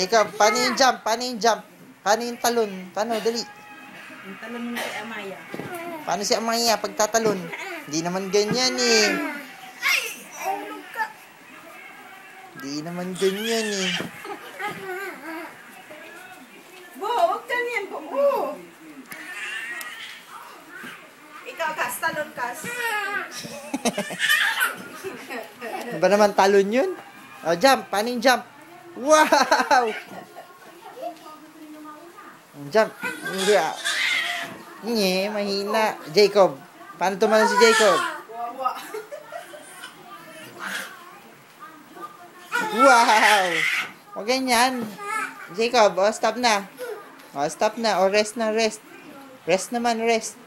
Jacob, paano yung jump? Paano yung jump? Paano yung talon? Paano? Dali. Yung talon mo kay Amaya. Paano si Amaya pagtatalon? Hindi naman ganyan eh. Hindi naman ganyan eh. Bo, huwag ka niyan po. Bo. Ikaw, Kas. Talon, Kas. Ba naman talon yun? O, jump. Paano yung jump? Wow! Jump. Hindi ah. Nye, mahina. Jacob. Paano tumalon si Jacob? Wawa. Wow! O ganyan. Jacob, o stop na. O stop na. O rest na, rest. Rest naman, rest.